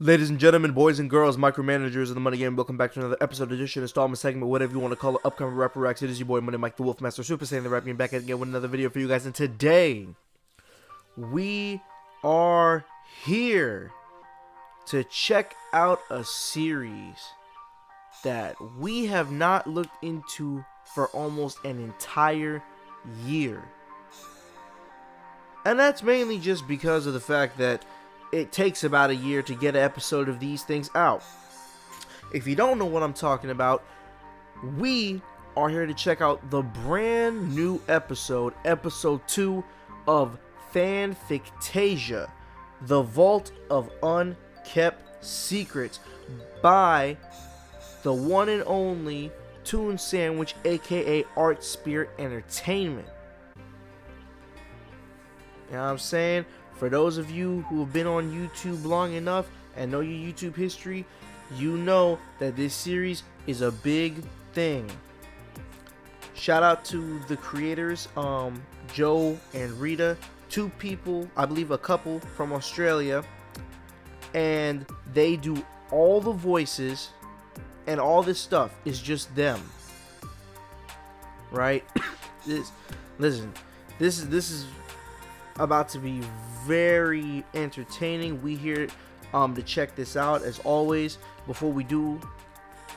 Ladies and gentlemen, boys and girls, micromanagers of the Money Game, welcome back to another episode, edition, installment, segment, whatever you want to call it, upcoming rapper racks. It is your boy Money Mike, the Wolfmaster, Super Saiyan, the Rap Game, back again with another video for you guys. And today, we are here to check out a series that we have not looked into for almost an entire year. And that's mainly just because of the fact that it takes about a year to get an episode of these things out. If you don't know what I'm talking about, we are here to check out the brand new episode, episode 2 of Fanfictasia, the Vault of Unkept Secrets, by the one and only Toon Sandwich, aka Art Spirit Entertainment. You know what I'm saying? For those of you who have been on YouTube long enough and know your YouTube history, you know that this series is a big thing. Shout out to the creators, Joe and Rita, two people, I believe a couple from Australia, and they do all the voices and all this stuff is just them. Right? This is about to be very entertaining. We here to check this out. As always, before we do,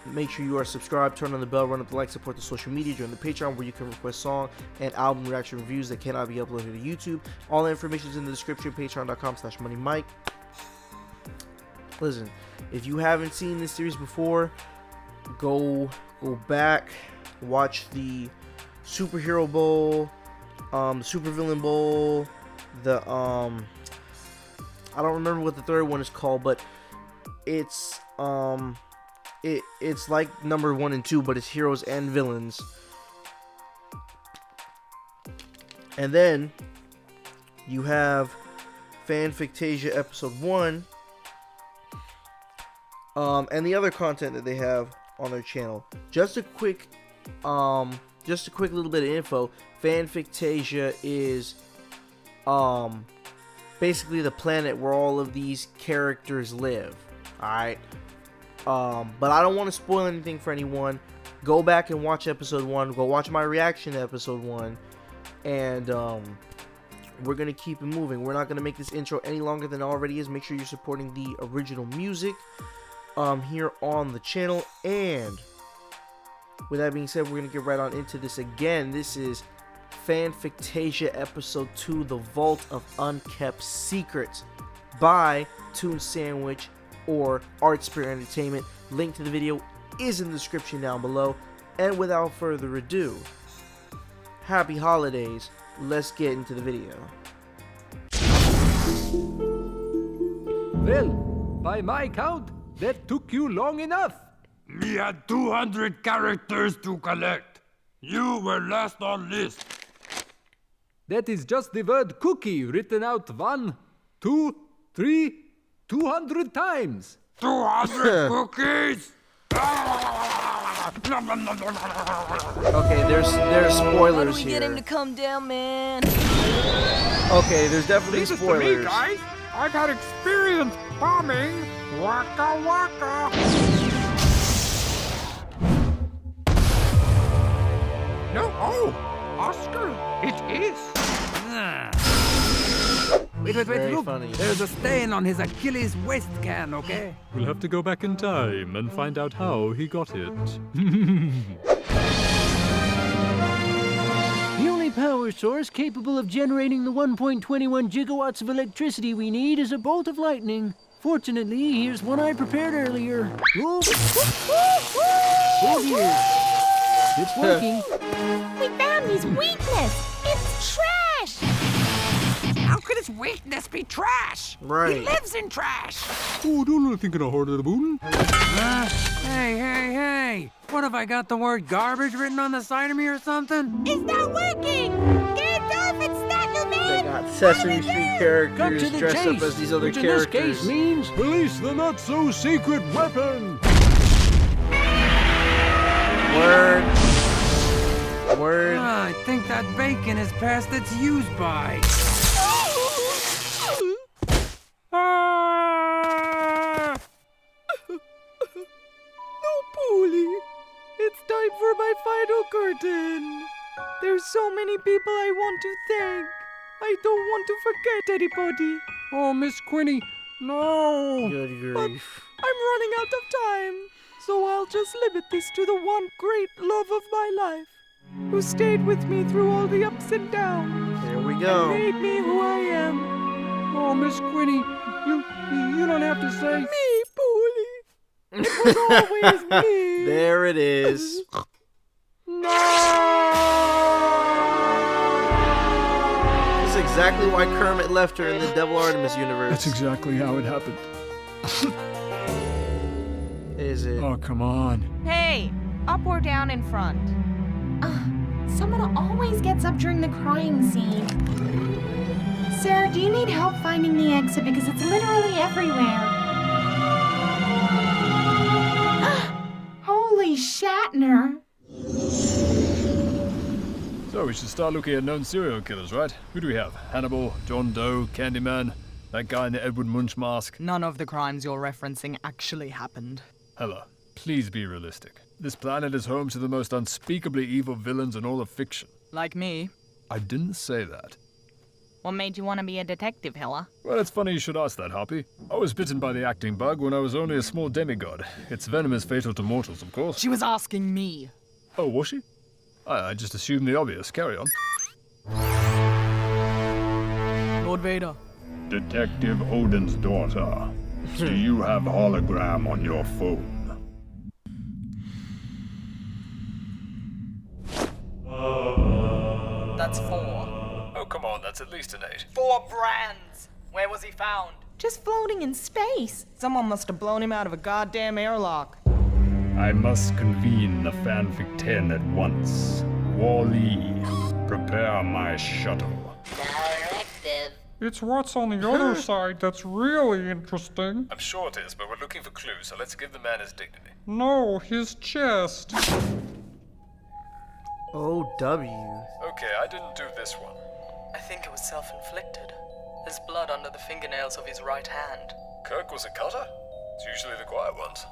make sure you are subscribed, turn on the bell, run up the like, support the social media, join the Patreon where you can request song and album reaction reviews that cannot be uploaded to YouTube. All the information is in the description, patreon.com/moneymike. Listen, if you haven't seen this series before, go back, watch the Superhero Bowl, the Supervillain Bowl, the I don't remember what the third one is called, but it's it's like number 1 and 2, but it's heroes and villains. And then you have Fanfictasia episode 1, and the other content that they have on their channel. Just a quick little bit of info. Fanfictasia is basically the planet where all of these characters live. Alright. But I don't want to spoil anything for anyone. Go back and watch episode 1. Go watch my reaction to episode 1. And we're going to keep it moving. We're not going to make this intro any longer than it already is. Make sure you're supporting the original music here on the channel. And with that being said, we're going to get right on into this again. This is Fanfictasia episode 2, the Vault of Unkept Secrets, by Toon Sandwich or Art Spirit Entertainment. Link to the video is in the description down below. And without further ado, happy holidays. Let's get into the video. Well, by my count, that took you long enough. We had 200 characters to collect. You were last on list. That is just the word cookie written out 1, 2, 3, 200 times. 200 cookies? Okay, there's spoilers How do we here. get him to come down, man? Okay, there's definitely Leave this to spoilers. me, guys. I've had experience bombing. Waka waka. No, oh, Oscar, it is. Wait, Very look. funny. There's a stain on his Achilles waist can, okay? We'll have to go back in time and find out how he got it. The only power source capable of generating the 1.21 gigawatts of electricity we need is a bolt of lightning. Fortunately, here's one I prepared earlier. Oh, here. It's working. We found his weakness! It's trash! How could his weakness be trash? Right. He lives in trash. Oh, don't think of harder the moon. Hey! What have I got the word garbage written on the side of me or something? It's not working! Get off it, Statue They Man! got Sesame Street Cut characters to the dressed chase, up as these other which characters. in this case means Release the not-so-secret weapon! Word. I think that bacon is past its use by. curtain. There's so many people I want to thank. I don't want to forget anybody. Oh, Miss Quinny, no! Good grief. I'm running out of time, so I'll just limit this to the one great love of my life, who stayed with me through all the ups and downs. Here we And go. made me who I am. Oh, Miss Quinny, you don't have to say... Me, Bully. It was always me. There it is. That's exactly why Kermit left her in the Devil Artemis universe. That's exactly how it happened. Is it? Oh, come on. Hey, up or down in front? Someone always gets up during the crying scene. Sir, do you need help finding the exit? Because it's literally everywhere. Holy Shatner. So we should start looking at known serial killers, right? Who do we have? Hannibal, John Doe, Candyman, that guy in the Edward Munch mask. None of the crimes you're referencing actually happened. Hella, please be realistic. This planet is home to the most unspeakably evil villains in all of fiction. Like me. I didn't say that. What made you want to be a detective, Hella? Well, it's funny you should ask that, Harpy. I was bitten by the acting bug when I was only a small demigod. Its venom is fatal to mortals, of course. She was asking me. Oh, was she? I just assumed the obvious. Carry on. Lord Vader. Detective Odin's daughter. Do you have hologram on your phone? That's 4. Oh, come on, that's at least an 8. 4 brands. Where was he found? Just floating in space. Someone must have blown him out of a goddamn airlock. I must convene the Fanfic 10 at once. Wall-E, prepare my shuttle. It's what's on the other side that's really interesting. I'm sure it is, but we're looking for clues, so let's give the man his dignity. No, his chest. O.W. Okay, I didn't do this one. I think it was self-inflicted. There's blood under the fingernails of his right hand. Kirk was a cutter? It's usually the quiet ones.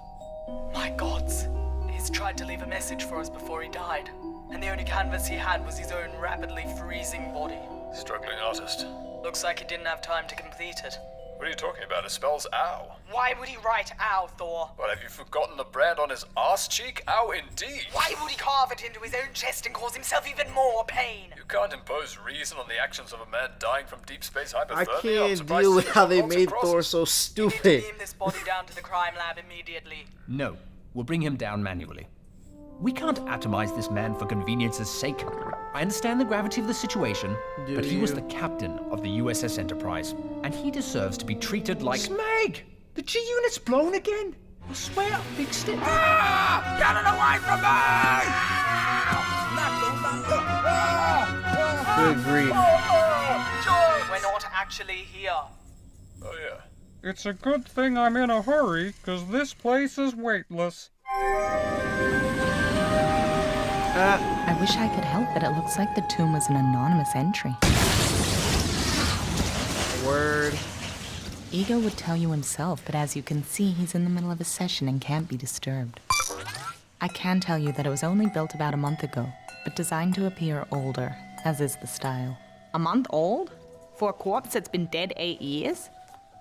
My gods. He's tried to leave a message for us before he died. And the only canvas he had was his own rapidly freezing body. Struggling artist. Looks like he didn't have time to complete it. What are you talking about? It spells ow. Why would he write ow, Thor? Well, have you forgotten the brand on his arse cheek? Ow, indeed. Why would he carve it into his own chest and cause himself even more pain? You can't impose reason on the actions of a man dying from deep space hypothermia. I can't deal with how they made Thor so You need to stupid. beam this body down to the crime lab immediately. No, we'll bring him down manually. We can't atomize this man for convenience's sake. I understand the gravity of the situation, but he was the captain of the USS Enterprise, and he deserves to be treated like— Smeg! The G-Unit's blown again! I swear I fixed it. Get it away from me! Good grief. We're not actually here. Oh, yeah. It's a good thing I'm in a hurry, 'cause this place is weightless. I wish I could help, but it looks like the Toon was an anonymous entry. Word. Ego would tell you himself, but as you can see, he's in the middle of a session and can't be disturbed. I can tell you that it was only built about a month ago, but designed to appear older, as is the style. A month old? For a corpse that's been dead 8 years?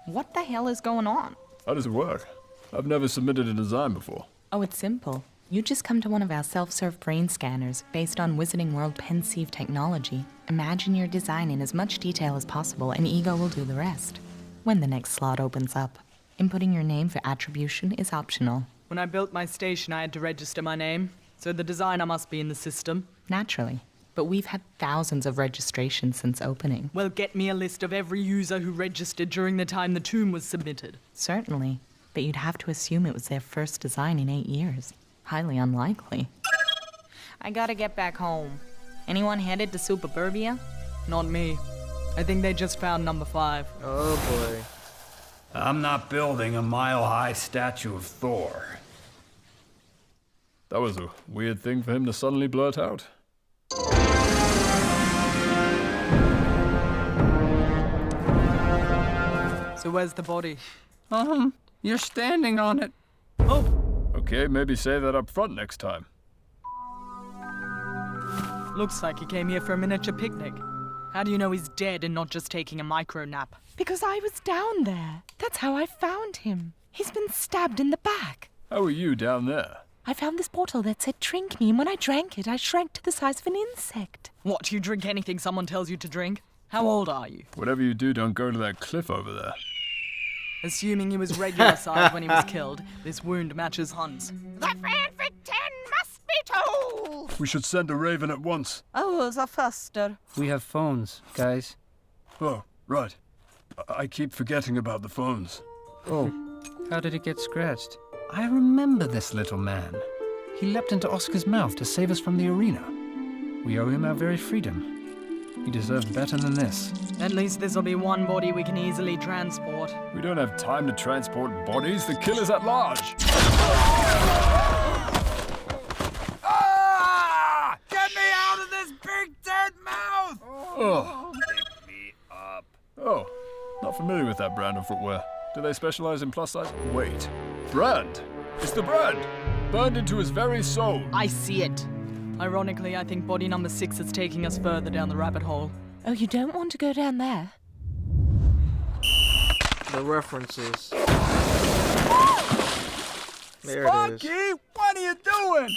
What the hell is going on? How does it work? I've never submitted a design before. Oh, it's simple. You just come to one of our self-serve brain scanners based on Wizarding World Pensieve technology. Imagine your design in as much detail as possible, and Ego will do the rest. When the next slot opens up, inputting your name for attribution is optional. When I built my station, I had to register my name, so the designer must be in the system. Naturally. But we've had thousands of registrations since opening. Well, get me a list of every user who registered during the time the Toon was submitted. Certainly. But you'd have to assume it was their first design in 8 years. Highly unlikely. I gotta get back home. Anyone headed to Superburbia? Not me. I think they just found number 5. Oh boy. I'm not building a mile-high statue of Thor. That was a weird thing for him to suddenly blurt out. So where's the body? You're standing on it. Okay, maybe say that up front next time. Looks like he came here for a miniature picnic. How do you know he's dead and not just taking a micro nap? Because I was down there. That's how I found him. He's been stabbed in the back. How are you down there? I found this bottle that said drink me, and when I drank it, I shrank to the size of an insect. What, you drink anything someone tells you to drink? How old are you? Whatever you do, don't go to that cliff over there. Assuming he was regular size when he was killed, this wound matches Hunt's. The Fanfic 10 must be told! We should send a raven at once. Oh, the faster. We have phones, guys. Oh, right. I keep forgetting about the phones. Oh, how did it get scratched? I remember this little man. He leapt into Oscar's mouth to save us from the arena. We owe him our very freedom. He deserved better than this. At least this'll be one body we can easily transport. We don't have time to transport bodies. The killer's at large. Ah! Get me out of this big dead mouth! Oh. Pick me up. Oh, not familiar with that brand of footwear. Do they specialize in plus size? Wait. Brand? It's the brand! Burned into his very soul. I see it. Ironically, I think body number 6 is taking us further down the rabbit hole. Oh, you don't want to go down there? The references. There Spunky, it is. what are you doing?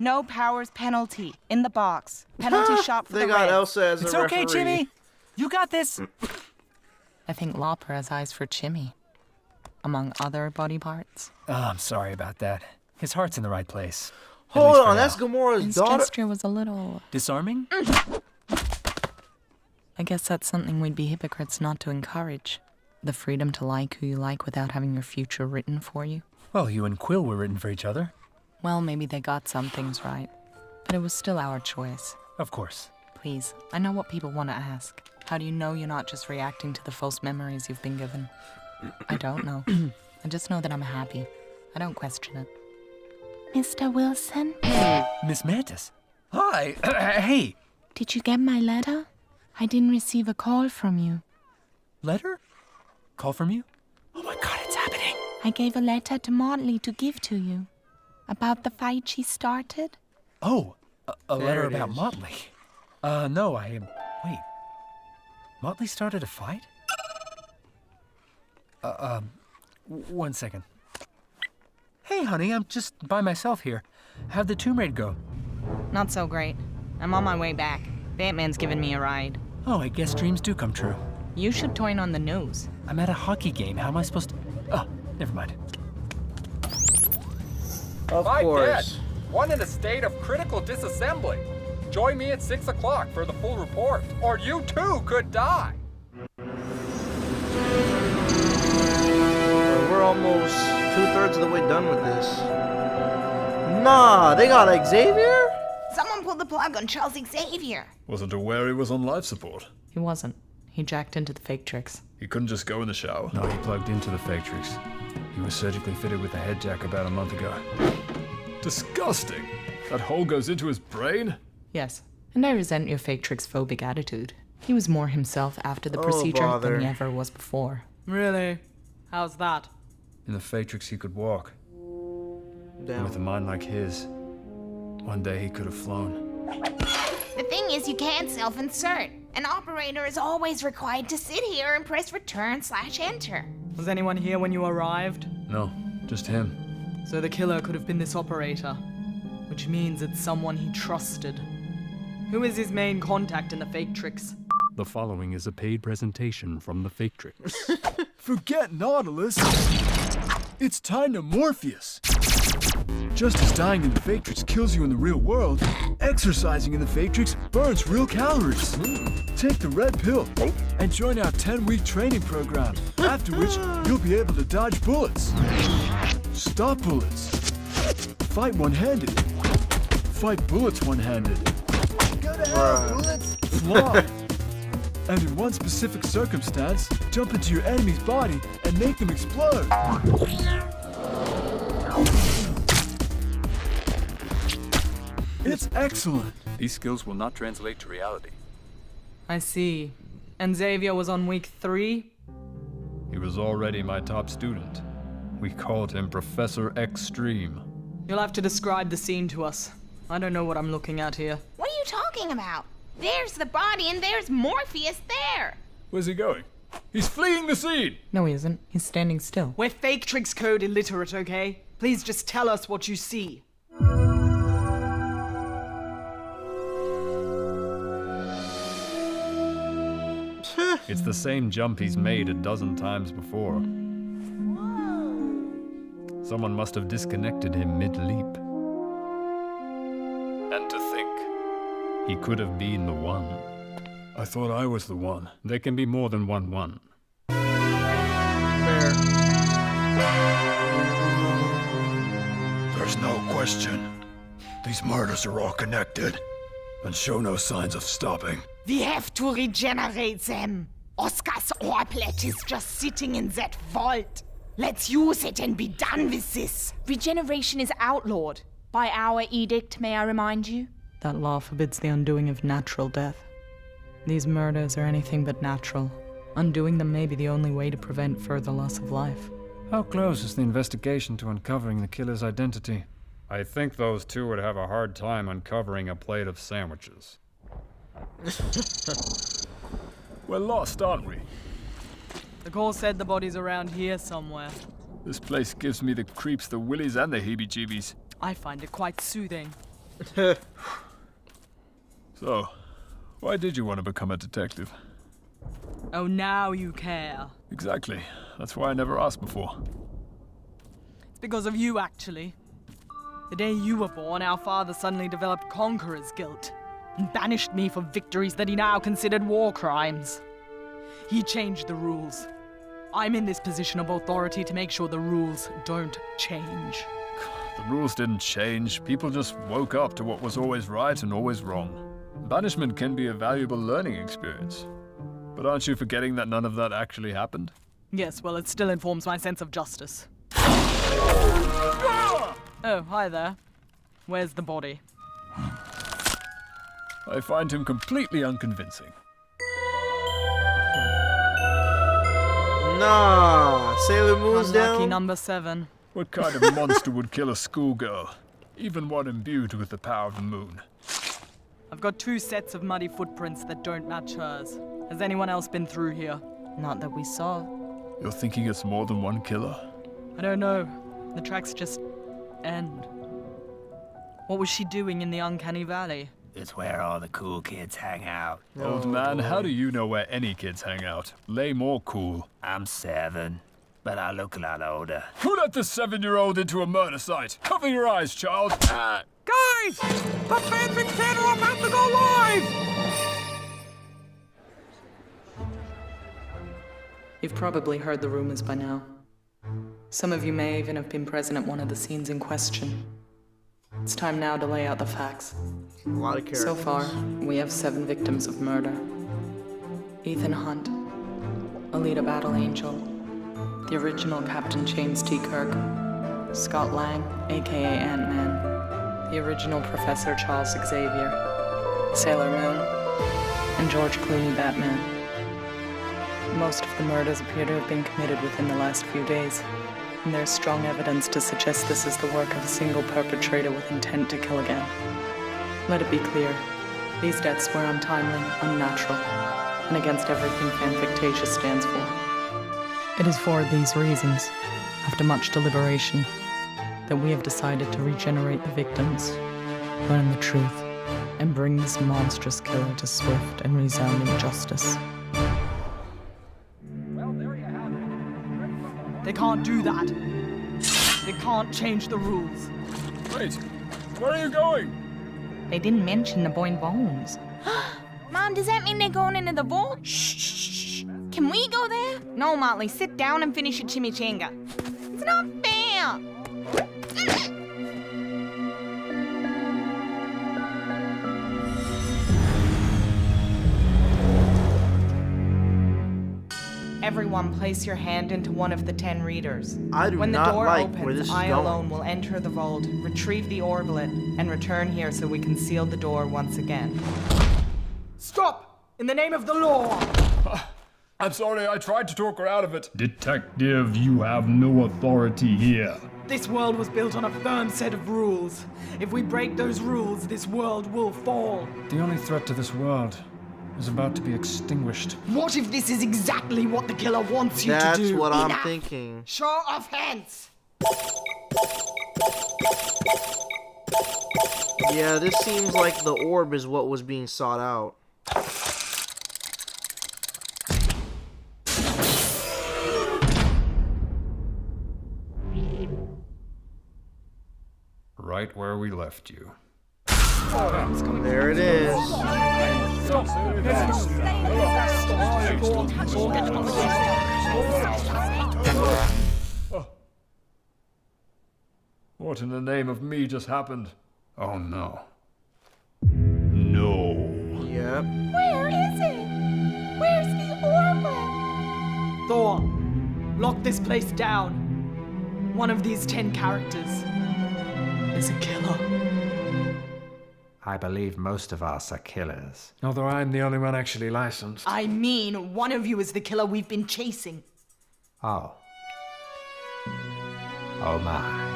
No powers penalty. In the box. Penalty shot for They the got Reds. Elsa as It's a okay, referee. Jimmy. You got this. I think Lopper has eyes for Chimmy, among other body parts. Oh, I'm sorry about that. His heart's in the right place. At Hold least for on, now. that's Gamora's His daughter. gesture was a little... Disarming? I guess that's something we'd be hypocrites not to encourage. The freedom to like who you like without having your future written for you. Well, you and Quill were written for each other. Well, maybe they got some things right, but it was still our choice. Of course. Please, I know what people want to ask. How do you know you're not just reacting to the false memories you've been given? I don't know. I just know that I'm happy. I don't question it. Mr. Wilson? Miss Mantis. Hi. Hey. Did you get my letter? I didn't receive a call from you. Letter? Call from you? Oh my god, it's happening. I gave a letter to Motley to give to you. About the fight she started? Oh, a letter it about is. Motley. No, wait. Motley started a fight? 1 second. Hey, honey, I'm just by myself here. How'd the Tomb Raid go? Not so great. I'm on my way back. Batman's giving me a ride. Oh, I guess dreams do come true. You should toin on the news. I'm at a hockey game. How am I supposed to... Oh, never mind. Of My course. dad, one in a state of critical disassembly. Join me at 6 o'clock for the full report, or you too could die. We're almost 2/3 of the way done with this. Nah, they got Xavier? Someone pulled the plug on Charles Xavier. Wasn't aware he was on life support. He wasn't. He jacked into the fake tricks. He couldn't just go in the shower. No, he plugged into the Factrix. He was surgically fitted with a head jack about a month ago. Disgusting. That hole goes into his brain? Yes, and I resent your fake tricks phobic attitude. He was more himself after the Oh, procedure bother. than he ever was before. Really? How's that? In the Factrix, he could walk. And with a mind like his, one day he could have flown. The thing is, you can't self-insert. An operator is always required to sit here and press return/enter. Was anyone here when you arrived? No, just him. So the killer could have been this operator, which means it's someone he trusted. Who is his main contact in the fake tricks? The following is a paid presentation from the Factrix. Forget Nautilus. It's time to Morpheus. Just as dying in the Factrix kills you in the real world, exercising in the Factrix burns real calories. Take the red pill and join our 10-week training program, after which you'll be able to dodge bullets, stop bullets, fight one-handed, fight bullets one-handed, fly, and in one specific circumstance, jump into your enemy's body and make them explode. It's excellent. These skills will not translate to reality. I see. And Xavier was on week 3? He was already my top student. We called him Professor Extreme. You'll have to describe the scene to us. I don't know what I'm looking at here. We are you talking about? There's the body and there's Morpheus there. Where's he going? He's fleeing the scene! No, he isn't. He's standing still. We're Faketrix code illiterate, okay? Please just tell us what you see. It's the same jump he's made a dozen times before. Someone must have disconnected him mid-leap. And to think, he could have been the one. I thought I was the one. There can be more than one. Fair. There's no question. These murders are all connected and show no signs of stopping. We have to regenerate them. Oscar's orblet is just sitting in that vault. Let's use it and be done with this. Regeneration is outlawed. By our edict, may I remind you? That law forbids the undoing of natural death. These murders are anything but natural. Undoing them may be the only way to prevent further loss of life. How close is the investigation to uncovering the killer's identity? I think those two would have a hard time uncovering a plate of sandwiches. We're lost, aren't we? The call said the body's around here somewhere. This place gives me the creeps, the willies, and the heebie-jeebies. I find it quite soothing. So, why did you want to become a detective? Oh, now you care. Exactly. That's why I never asked before. It's because of you, actually. The day you were born, our father suddenly developed conqueror's guilt and banished me for victories that he now considered war crimes. He changed the rules. I'm in this position of authority to make sure the rules don't change. The rules didn't change. People just woke up to what was always right and always wrong. Banishment can be a valuable learning experience. But aren't you forgetting that none of that actually happened? Yes, well, it still informs my sense of justice. Oh, hi there. Where's the body? I find him completely unconvincing. Nah, Sailor Moon's Unlucky down. number 7. What kind of monster would kill a schoolgirl? Even one imbued with the power of the moon. I've got 2 sets of muddy footprints that don't match hers. Has anyone else been through here? Not that we saw. You're thinking it's more than one killer? I don't know. The tracks just end. What was she doing in the Uncanny Valley? It's where all the cool kids hang out. Old man, how do you know where any kids hang out? Lame or cool? I'm 7, but I look a lot older. Who let this 7-year-old into a murder site? Cover your eyes, child. Guys! The Fanfictasia are about to go live! You've probably heard the rumors by now. Some of you may even have been present at one of the scenes in question. It's time now to lay out the facts. A lot of characters. So far, we have 7 victims of murder. Ethan Hunt, Alita Battle Angel, the original Captain James T. Kirk, Scott Lang, aka Ant-Man, the original Professor Charles Xavier, Sailor Moon, and George Clooney Batman. Most of the murders appear to have been committed within the last few days, and there's strong evidence to suggest this is the work of a single perpetrator with intent to kill again. Let it be clear, these deaths were untimely, unnatural, and against everything Fanfictasia stands for. It is for these reasons, after much deliberation, that we have decided to regenerate the victims, learn the truth, and bring this monstrous killer to swift and resounding justice. They can't do that. They can't change the rules. Wait, where are you going? They didn't mention the boing bones. Mom, does that mean they're going into the vault? Shh. Can we go there? No, Motley, sit down and finish your chimichanga. It's not fair. Everyone place your hand into one of the 10 readers. I do when the not door like opens, where this is I going. alone will enter the vault, retrieve the orblet, and return here so we can seal the door once again. Stop! In the name of the law! I'm sorry, I tried to talk her out of it. Detective, you have no authority here. This world was built on a firm set of rules. If we break those rules, this world will fall. The only threat to this world is about to be extinguished. What if this is exactly what the killer wants you to do? That's what I'm Enough. thinking. Show of hands. Yeah, this seems like the orb is what was being sought out. Right where we left you. There it is. What in the name of me just happened? Oh no. No. Yep. Where is it? Where's the orb? Thor, lock this place down. One of these 10 characters is a killer. I believe most of us are killers. Although I'm the only one actually licensed. I mean, one of you is the killer we've been chasing. Oh. Oh my.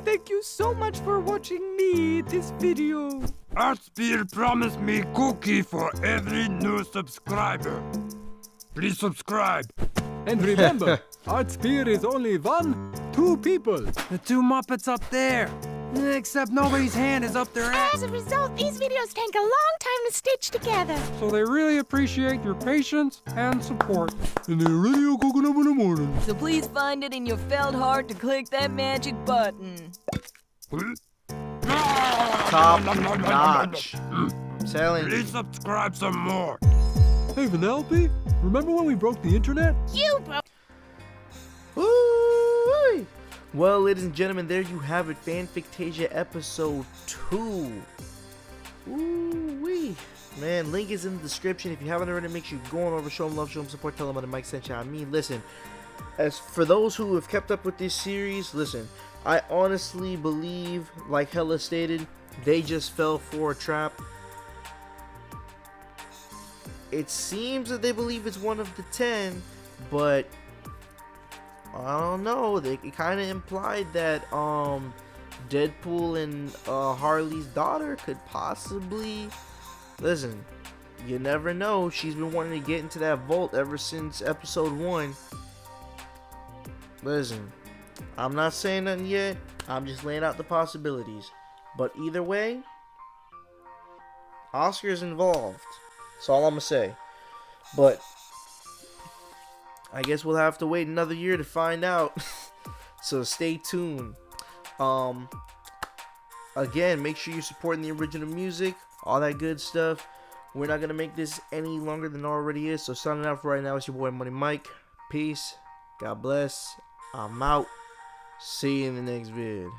Thank you so much for watching me this video. Artspear promised me cookie for every new subscriber. Please subscribe. And remember, Artspear is only 2 people. The 2 Muppets up there. Except nobody's hand is up their ass. As a result, these videos take a long time to stitch together. So they really appreciate your patience and support. And they're radio cooking up in the morning. So please find it in your felt heart to click that magic button. Top notch. I'm telling you. Please subscribe some more. Hey, Vanellope, remember when we broke the internet? You broke. Woo-wee. Well, ladies and gentlemen, there you have it. Fanfictasia episode 2. Woo-wee. Man, link is in the description. If you haven't already, make sure you go on over, show them love, show them support, tell them what Mike sent you. I mean, listen, as for those who have kept up with this series, listen, I honestly believe, like Hella stated, they just fell for a trap. It seems that they believe it's one of the 10, but I don't know. It kind of implied that Deadpool and Harley's daughter could possibly. Listen, you never know. She's been wanting to get into that vault ever since episode 1. Listen, I'm not saying nothing yet. I'm just laying out the possibilities. But either way, Oscar's involved. That's all I'm gonna say. But I guess we'll have to wait another year to find out. So stay tuned. Again, make sure you're supporting the original music, all that good stuff. We're not gonna make this any longer than it already is. So signing out for right now, it's your boy Money Mike. Peace. God bless. I'm out. See you in the next vid.